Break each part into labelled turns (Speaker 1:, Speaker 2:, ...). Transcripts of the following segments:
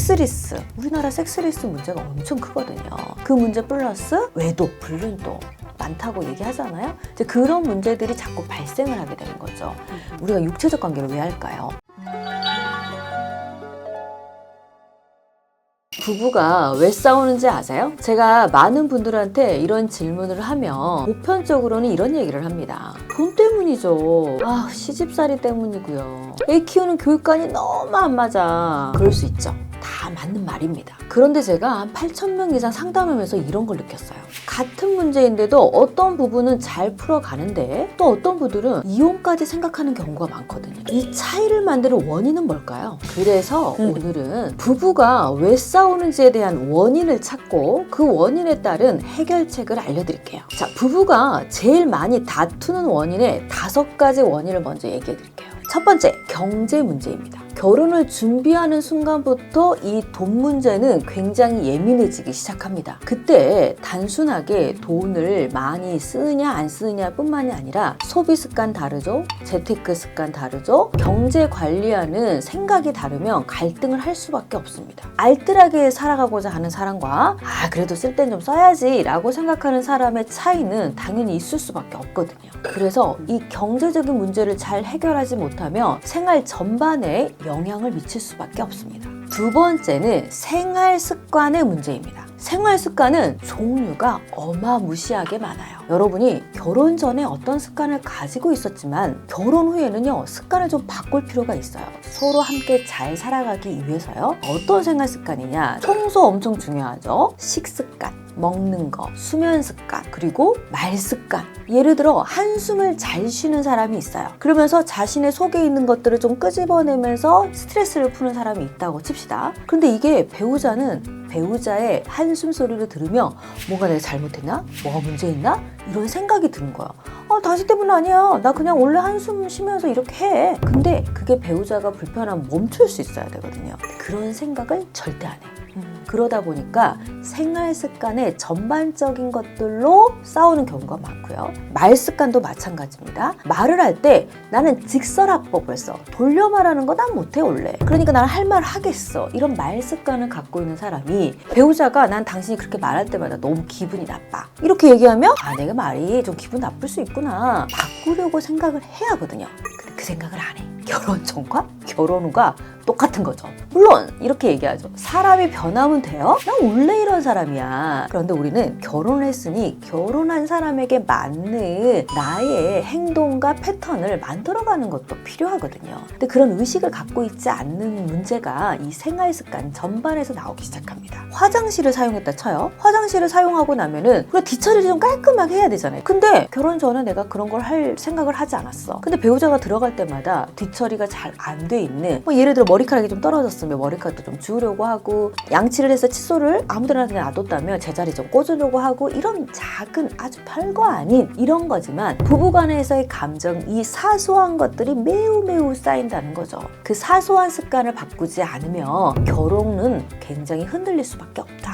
Speaker 1: 섹스리스, 우리나라 섹스리스 문제가 엄청 크거든요. 그 문제 플러스 외도, 불륜도 많다고 얘기하잖아요. 이제 그런 문제들이 자꾸 발생을 하게 되는 거죠. 우리가 육체적 관계를 왜 할까요? 부부가 왜 싸우는지 아세요? 제가 많은 분들한테 이런 질문을 하면 보편적으로는 이런 얘기를 합니다. 돈 때문이죠. 시집살이 때문이고요. 애 키우는 교육관이 너무 안 맞아. 그럴 수 있죠. 다 맞는 말입니다. 그런데 제가 한 8,000명 이상 상담하면서 이런 걸 느꼈어요. 같은 문제인데도 어떤 부부는 잘 풀어가는데 또 어떤 분들은 이혼까지 생각하는 경우가 많거든요. 이 차이를 만드는 원인은 뭘까요? 그래서 오늘은 부부가 왜 싸우는지에 대한 원인을 찾고 그 원인에 따른 해결책을 알려드릴게요. 자, 부부가 제일 많이 다투는 원인의 5가지 원인을 먼저 얘기해드릴게요. 첫 번째, 경제 문제입니다. 결혼을 준비하는 순간부터 이 돈 문제는 굉장히 예민해지기 시작합니다. 그때 단순하게 돈을 많이 쓰느냐 안 쓰느냐 뿐만이 아니라 소비 습관 다르죠? 재테크 습관 다르죠? 경제 관리하는 생각이 다르면 갈등을 할 수밖에 없습니다. 알뜰하게 살아가고자 하는 사람과 그래도 쓸 땐 좀 써야지 라고 생각하는 사람의 차이는 당연히 있을 수밖에 없거든요. 그래서 이 경제적인 문제를 잘 해결하지 못하면 생활 전반에 영향을 미칠 수밖에 없습니다. 두 번째는 생활 습관의 문제입니다. 생활 습관은 종류가 어마무시하게 많아요. 여러분이 결혼 전에 어떤 습관을 가지고 있었지만 결혼 후에는요, 습관을 좀 바꿀 필요가 있어요. 서로 함께 잘 살아가기 위해서요. 어떤 생활 습관이냐? 청소 엄청 중요하죠. 식습관, 먹는 거, 수면 습관, 그리고 말 습관. 예를 들어 한숨을 잘 쉬는 사람이 있어요. 그러면서 자신의 속에 있는 것들을 좀 끄집어내면서 스트레스를 푸는 사람이 있다고 칩시다. 그런데 이게 배우자의 한숨 소리를 들으며 뭔가 내가 잘못했나? 뭐가 문제 있나? 이런 생각이 드는 거예요. 당신 때문 아니야. 나 그냥 원래 한숨 쉬면서 이렇게 해. 근데 그게 배우자가 불편하면 멈출 수 있어야 되거든요. 그런 생각을 절대 안 해. 그러다 보니까 생활 습관의 전반적인 것들로 싸우는 경우가 많고요. 말 습관도 마찬가지입니다. 말을 할 때 나는 직설화법을 써. 돌려 말하는 거 난 못해 원래. 그러니까 나는 할 말 하겠어. 이런 말 습관을 갖고 있는 사람이 배우자가 난 당신이 그렇게 말할 때마다 너무 기분이 나빠. 이렇게 얘기하면 내가 말이 좀 기분 나쁠 수 있구나. 바꾸려고 생각을 해야 하거든요. 근데 그 생각을 안 해. 결혼 전과 결혼 후가 똑같은 거죠. 물론 이렇게 얘기하죠. 사람이 변하면 돼요? 난 원래 이런 사람이야. 그런데 우리는 결혼을 했으니 결혼한 사람에게 맞는 나의 행동과 패턴을 만들어가는 것도 필요하거든요. 근데 그런 의식을 갖고 있지 않는 문제가 이 생활 습관 전반에서 나오기 시작합니다. 화장실을 사용했다 쳐요. 화장실을 사용하고 나면은 우리가 뒷처리를 좀 깔끔하게 해야 되잖아요. 근데 결혼 전에 내가 그런 걸 할 생각을 하지 않았어. 근데 배우자가 들어갈 때마다 뒷처리가 잘 안 돼 있는, 예를 들어 머리카락이 좀 떨어졌으면 머리카락도 좀 지우려고 하고, 양치를 해서 칫솔을 아무데나 그냥 놔뒀다면 제자리 좀 꽂으려고 하고, 이런 작은 아주 별거 아닌 이런 거지만 부부간에서의 감정, 이 사소한 것들이 매우 쌓인다는 거죠. 그 사소한 습관을 바꾸지 않으면 결혼은 굉장히 흔들릴 수밖에 없다.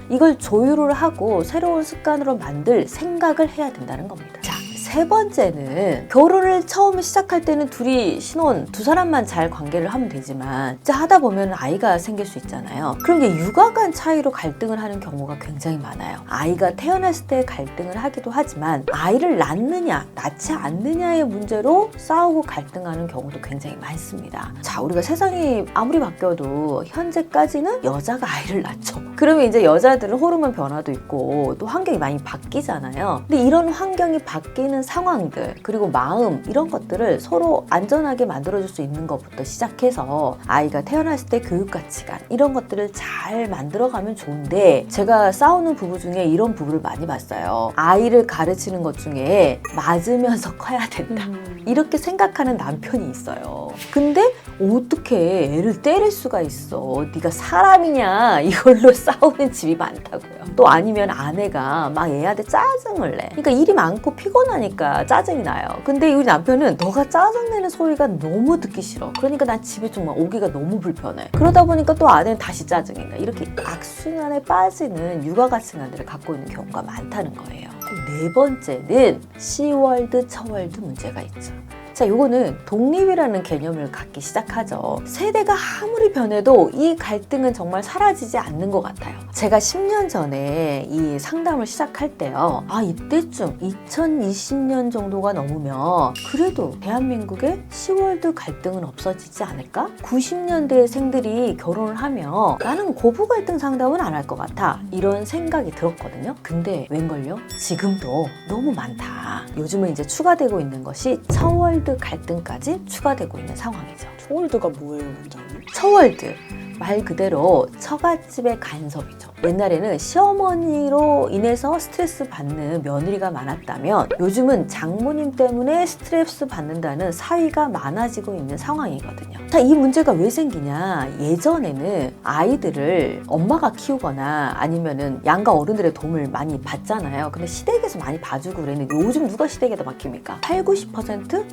Speaker 1: 이걸 조율을 하고 새로운 습관으로 만들 생각을 해야 된다는 겁니다. 세 번째는 결혼을 처음 시작할 때는 둘이 신혼 두 사람만 잘 관계를 하면 되지만 이제 하다 보면 아이가 생길 수 있잖아요. 그럼 이게 육아관 차이로 갈등을 하는 경우가 굉장히 많아요. 아이가 태어났을 때 갈등을 하기도 하지만 아이를 낳느냐 낳지 않느냐의 문제로 싸우고 갈등하는 경우도 굉장히 많습니다. 자, 우리가 세상이 아무리 바뀌어도 현재까지는 여자가 아이를 낳죠. 그러면 이제 여자들은 호르몬 변화도 있고 또 환경이 많이 바뀌잖아요. 근데 이런 환경이 바뀌는 상황들, 그리고 마음, 이런 것들을 서로 안전하게 만들어줄 수 있는 것부터 시작해서 아이가 태어났을 때 교육 가치관, 이런 것들을 잘 만들어가면 좋은데, 제가 싸우는 부부 중에 이런 부부를 많이 봤어요. 아이를 가르치는 것 중에 맞으면서 커야 된다, 이렇게 생각하는 남편이 있어요. 근데 어떻게 애를 때릴 수가 있어? 네가 사람이냐? 이걸로 싸우는 집이 많다고요. 또 아니면 아내가 막 애한테 짜증을 내. 그러니까 일이 많고 피곤하니까 짜증이 나요. 근데 우리 남편은 너가 짜증내는 소리가 너무 듣기 싫어. 그러니까 난 집에 정말 오기가 너무 불편해. 그러다 보니까 또 아내는 다시 짜증이 나. 이렇게 악순환에 빠지는 육아 가치관들을 갖고 있는 경우가 많다는 거예요. 네 번째는 C월드, 처월드 문제가 있죠. 자, 요거는 독립이라는 개념을 갖기 시작하죠. 세대가 아무리 변해도 이 갈등은 정말 사라지지 않는 것 같아요. 제가 10년 전에 이 상담을 시작할 때요. 이때쯤 2020년 정도가 넘으면 그래도 대한민국의 시월드 갈등은 없어지지 않을까? 90년대 생들이 결혼을 하면 나는 고부 갈등 상담은 안 할 것 같아. 이런 생각이 들었거든요. 근데 웬걸요? 지금도 너무 많다. 요즘은 이제 추가되고 있는 것이 처월드 갈등까지 추가되고 있는 상황이죠.
Speaker 2: 초월드가 뭐예요, 원장님?
Speaker 1: 처월드. 말 그대로 처갓집의 간섭이죠. 옛날에는 시어머니로 인해서 스트레스 받는 며느리가 많았다면 요즘은 장모님 때문에 스트레스 받는다는 사위가 많아지고 있는 상황이거든요. 자, 이 문제가 왜 생기냐? 예전에는 아이들을 엄마가 키우거나 아니면은 양가 어른들의 도움을 많이 받잖아요. 근데 시댁에서 많이 봐주고 그랬는데 요즘 누가 시댁에다 맡깁니까? 80, 90%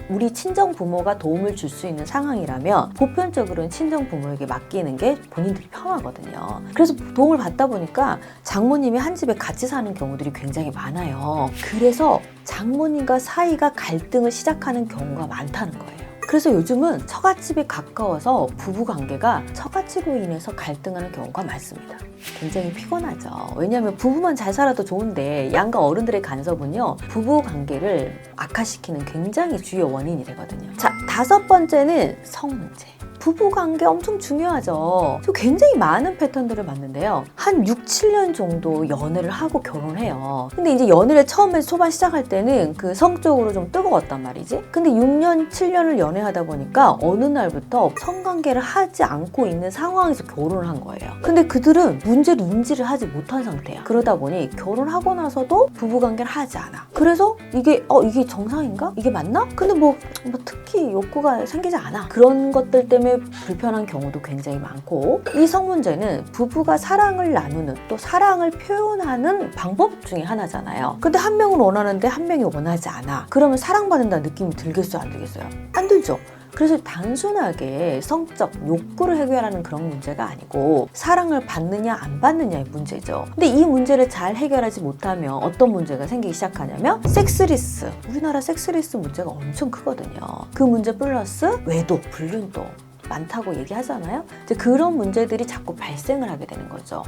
Speaker 1: 우리 친정 부모가 도움을 줄 수 있는 상황이라면 보편적으로는 친정 부모에게 맡기는 게 본인들이 편하거든요. 그래서 도움을 받다 보니까 장모님이 한 집에 같이 사는 경우들이 굉장히 많아요. 그래서 장모님과 사이가 갈등을 시작하는 경우가 많다는 거예요. 그래서 요즘은 처갓집이 가까워서 부부관계가 처갓집으로 인해서 갈등하는 경우가 많습니다. 굉장히 피곤하죠. 왜냐하면 부부만 잘 살아도 좋은데 양가 어른들의 간섭은요, 부부관계를 악화시키는 굉장히 주요 원인이 되거든요. 자, 5번째는 성 문제. 부부관계 엄청 중요하죠. 저 굉장히 많은 패턴들을 봤는데요. 한 6, 7년 정도 연애를 하고 결혼해요. 근데 이제 연애를 처음에 초반 시작할 때는 그 성적으로 좀 뜨거웠단 말이지. 근데 6년, 7년을 연애하다 보니까 어느 날부터 성관계를 하지 않고 있는 상황에서 결혼을 한 거예요. 근데 그들은 문제를 인지를 하지 못한 상태야. 그러다 보니 결혼하고 나서도 부부관계를 하지 않아. 그래서 이게 정상인가? 이게 맞나? 근데 뭐 특히 욕구가 생기지 않아. 그런 것들 때문에 불편한 경우도 굉장히 많고, 이 성 문제는 부부가 사랑을 나누는 또 사랑을 표현하는 방법 중에 하나잖아요. 근데 한 명은 원하는데 한 명이 원하지 않아. 그러면 사랑받는다는 느낌이 들겠어요, 안 들겠어요? 안 들죠. 그래서 단순하게 성적 욕구를 해결하는 그런 문제가 아니고 사랑을 받느냐 안 받느냐의 문제죠. 근데 이 문제를 잘 해결하지 못하면 어떤 문제가 생기기 시작하냐면 섹스리스. 우리나라 섹스리스 문제가 엄청 크거든요. 그 문제 플러스 외도, 불륜도 많다고 얘기하잖아요. 이제 그런 문제들이 자꾸 발생을 하게 되는 거죠.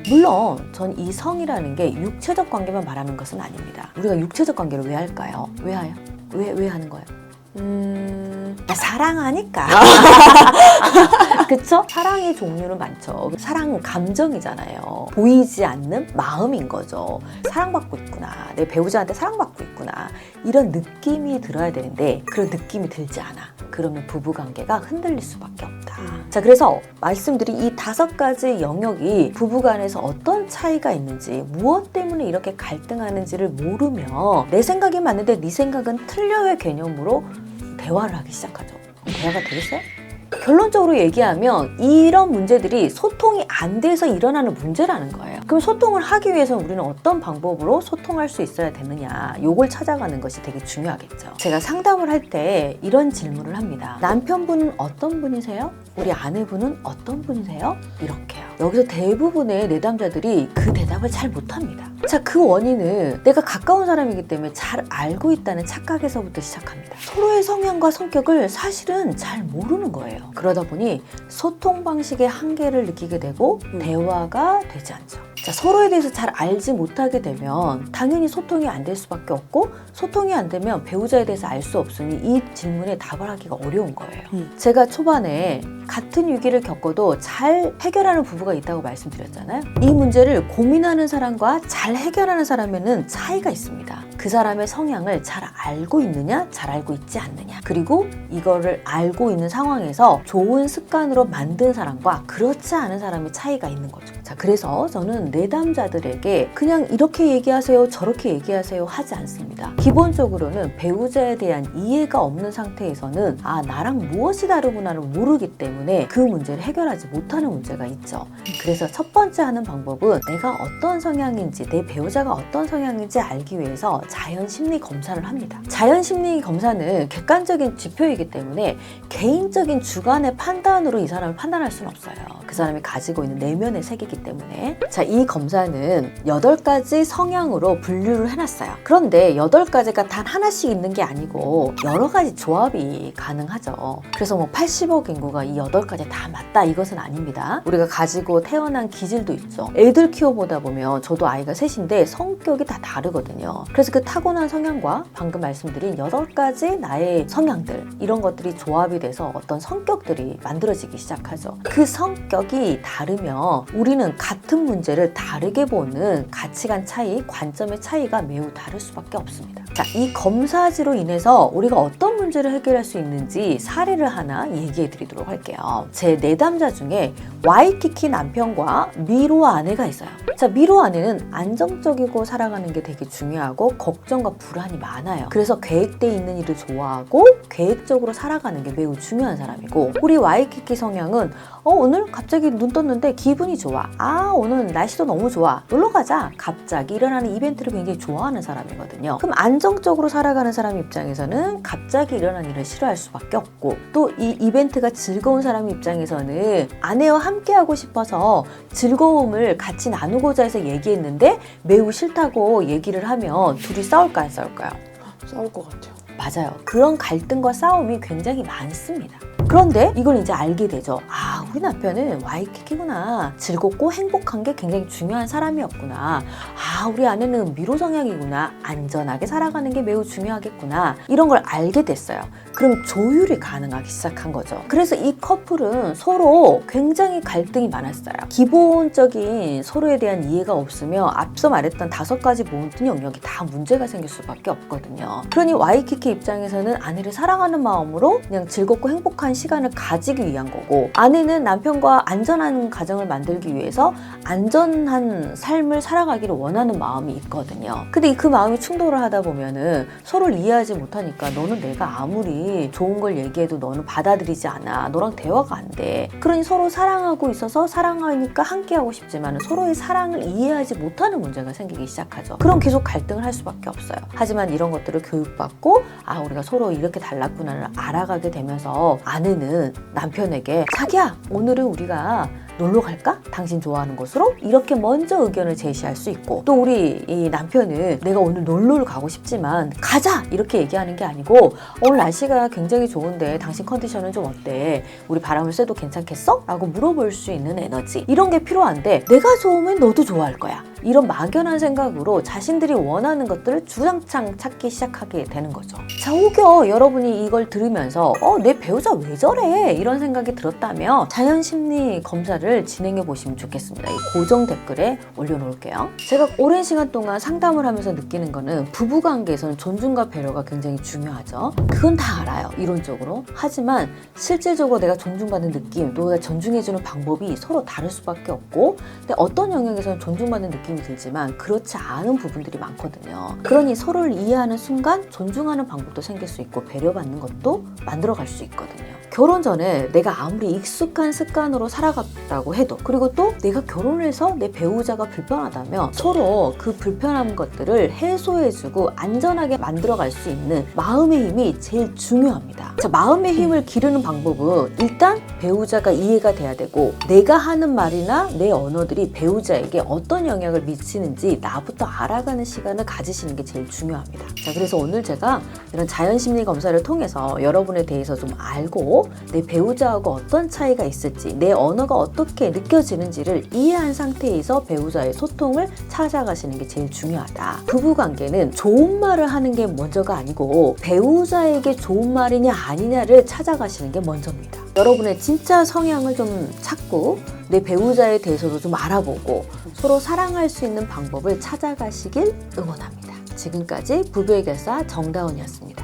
Speaker 1: 물론 전 이 성이라는 게 육체적 관계만 말하는 것은 아닙니다. 우리가 육체적 관계를 왜 할까요? 왜 해요? 왜 하는 거예요? 나 사랑하니까. 그쵸? 사랑의 종류는 많죠. 사랑은 감정이잖아요. 보이지 않는 마음인 거죠. 사랑받고 있구나. 내 배우자한테 사랑받고 있구나. 이런 느낌이 들어야 되는데 그런 느낌이 들지 않아. 그러면 부부관계가 흔들릴 수밖에 없다. 자, 그래서 말씀드린 이 5가지 영역이 부부간에서 어떤 차이가 있는지, 무엇 때문에 이렇게 갈등하는지를 모르면 내 생각이 맞는데 네 생각은 틀려의 개념으로 대화를 하기 시작하죠. 대화가 되겠어요? 결론적으로 얘기하면 이런 문제들이 소통이 안 돼서 일어나는 문제라는 거예요. 그럼 소통을 하기 위해서 우리는 어떤 방법으로 소통할 수 있어야 되느냐, 요걸 찾아가는 것이 되게 중요하겠죠. 제가 상담을 할 때 이런 질문을 합니다. 남편분은 어떤 분이세요? 우리 아내분은 어떤 분이세요? 이렇게요. 여기서 대부분의 내담자들이 그 대답을 잘 못합니다. 자, 그 원인은 내가 가까운 사람이기 때문에 잘 알고 있다는 착각에서부터 시작합니다. 서로의 성향과 성격을 사실은 잘 모르는 거예요. 그러다 보니 소통 방식의 한계를 느끼게 되고 대화가 되지 않죠. 자, 서로에 대해서 잘 알지 못하게 되면 당연히 소통이 안 될 수밖에 없고, 소통이 안 되면 배우자에 대해서 알 수 없으니 이 질문에 답을 하기가 어려운 거예요. 제가 초반에 같은 위기를 겪어도 잘 해결하는 부부가 있다고 말씀드렸잖아요. 이 문제를 고민하는 사람과 잘 해결하는 사람에는 차이가 있습니다. 그 사람의 성향을 잘 알고 있느냐, 잘 알고 있지 않느냐, 그리고 이거를 알고 있는 상황에서 좋은 습관으로 만든 사람과 그렇지 않은 사람의 차이가 있는 거죠. 자, 그래서 저는 내담자들에게 그냥 이렇게 얘기하세요, 저렇게 얘기하세요 하지 않습니다. 기본적으로는 배우자에 대한 이해가 없는 상태에서는 나랑 무엇이 다르구나를 모르기 때문에 그 문제를 해결하지 못하는 문제가 있죠. 그래서 첫 번째 하는 방법은 내가 어떤 성향인지, 내 배우자가 어떤 성향인지 알기 위해서 자연 심리 검사를 합니다. 자연 심리 검사는 객관적인 지표이기 때문에 개인적인 주관의 판단으로 이 사람을 판단할 수는 없어요. 그 사람이 가지고 있는 내면의 세계이기 때문에. 자, 이 검사는 8가지 성향으로 분류를 해놨어요. 그런데 8가지가 단 하나씩 있는 게 아니고 여러 가지 조합이 가능하죠. 그래서 뭐 80억 인구가 이 8가지 다 맞다 이것은 아닙니다. 우리가 가지고 태어난 기질도 있죠. 애들 키워보다 보면 저도 아이가 셋인데 성격이 다 다르거든요. 그래서 그 타고난 성향과 방금 말씀드린 8가지 나의 성향들 이런 것들이 조합이 돼서 어떤 성격들이 만들어지기 시작하죠. 그 성격이 다르면 우리는 같은 문제를 다르게 보는 가치관 차이, 관점의 차이가 매우 다를 수밖에 없습니다. 자, 이 검사지로 인해서 우리가 어떤 문제를 해결할 수 있는지 사례를 하나 얘기해 드리도록 할게요. 제 내담자 중에 와이키키 남편과 미로 아내가 있어요. 자, 미로 아내는 안정적이고 살아가는 게 되게 중요하고 걱정과 불안이 많아요. 그래서 계획돼 있는 일을 좋아하고 계획적으로 살아가는 게 매우 중요한 사람이고, 우리 와이키키 성향은 오늘 갑자기 눈 떴는데 기분이 좋아. 오늘 날씨도 너무 좋아. 놀러 가자. 갑자기 일어나는 이벤트를 굉장히 좋아하는 사람이거든요. 그럼 안정적으로 살아가는 사람 입장에서는 갑자기 일어나는 일을 싫어할 수밖에 없고, 또 이 이벤트가 즐거운 사람 입장에서는 아내와 함께하고 싶어서 즐거움을 같이 나누고자 해서 얘기했는데 매우 싫다고 얘기를 하면 둘이 싸울까요, 안 싸울까요?
Speaker 2: 싸울 것 같아요.
Speaker 1: 맞아요. 그런 갈등과 싸움이 굉장히 많습니다. 그런데 이걸 이제 알게 되죠. 우리 남편은 와이키키구나. 즐겁고 행복한 게 굉장히 중요한 사람이었구나. 우리 아내는 미로 성향이구나. 안전하게 살아가는 게 매우 중요하겠구나. 이런 걸 알게 됐어요. 그럼 조율이 가능하기 시작한 거죠. 그래서 이 커플은 서로 굉장히 갈등이 많았어요. 기본적인 서로에 대한 이해가 없으면 앞서 말했던 5가지 모든 영역이 다 문제가 생길 수밖에 없거든요. 그러니 와이키키 입장에서는 아내를 사랑하는 마음으로 그냥 즐겁고 행복한 시간을 가지기 위한 거고, 아내는 남편과 안전한 가정을 만들기 위해서 안전한 삶을 살아가기를 원하는 마음이 있거든요. 근데 그 마음이 충돌을 하다 보면은 서로를 이해하지 못하니까 너는 내가 아무리 좋은 걸 얘기해도 너는 받아들이지 않아. 너랑 대화가 안 돼. 그러니 서로 사랑하고 있어서 사랑하니까 함께하고 싶지만 서로의 사랑을 이해하지 못하는 문제가 생기기 시작하죠. 그럼 계속 갈등을 할 수밖에 없어요. 하지만 이런 것들을 교육받고 우리가 서로 이렇게 달랐구나를 알아가게 되면서 아내는 남편에게 자기야, 오늘은 우리가 놀러 갈까? 당신 좋아하는 곳으로? 이렇게 먼저 의견을 제시할 수 있고, 또 우리 이 남편은 내가 오늘 놀러를 가고 싶지만 가자! 이렇게 얘기하는 게 아니고 오늘 날씨가 굉장히 좋은데 당신 컨디션은 좀 어때? 우리 바람을 쐬도 괜찮겠어? 라고 물어볼 수 있는 에너지, 이런 게 필요한데 내가 좋으면 너도 좋아할 거야. 이런 막연한 생각으로 자신들이 원하는 것들을 주장창 찾기 시작하게 되는 거죠. 자, 혹여 여러분이 이걸 들으면서 내 배우자 왜 저래? 이런 생각이 들었다면 자연심리 검사를 진행해 보시면 좋겠습니다. 이 고정 댓글에 올려놓을게요. 제가 오랜 시간 동안 상담을 하면서 느끼는 거는 부부관계에서는 존중과 배려가 굉장히 중요하죠. 그건 다 알아요, 이론적으로. 하지만 실질적으로 내가 존중받는 느낌, 또 내가 존중해주는 방법이 서로 다를 수밖에 없고, 근데 어떤 영역에서는 존중받는 느낌이 들지만 그렇지 않은 부분들이 많거든요. 그러니 서로를 이해하는 순간 존중하는 방법도 생길 수 있고 배려받는 것도 만들어갈 수 있거든요. 결혼 전에 내가 아무리 익숙한 습관으로 살아갔다고 해도, 그리고 또 내가 결혼을 해서 내 배우자가 불편하다면 서로 그 불편한 것들을 해소해주고 안전하게 만들어갈 수 있는 마음의 힘이 제일 중요합니다. 자, 마음의 힘을 기르는 방법은 일단 배우자가 이해가 돼야 되고, 내가 하는 말이나 내 언어들이 배우자에게 어떤 영향을 미치는지 나부터 알아가는 시간을 가지시는 게 제일 중요합니다. 자, 그래서 오늘 제가 이런 자연심리 검사를 통해서 여러분에 대해서 좀 알고 내 배우자하고 어떤 차이가 있을지, 내 언어가 어떻게 느껴지는지를 이해한 상태에서 배우자의 소통을 찾아가시는 게 제일 중요하다. 부부관계는 좋은 말을 하는 게 먼저가 아니고 배우자에게 좋은 말이냐 아니냐를 찾아가시는 게 먼저입니다. 여러분의 진짜 성향을 좀 찾고 내 배우자에 대해서도 좀 알아보고 서로 사랑할 수 있는 방법을 찾아가시길 응원합니다. 지금까지 부부해결사 정다운이었습니다.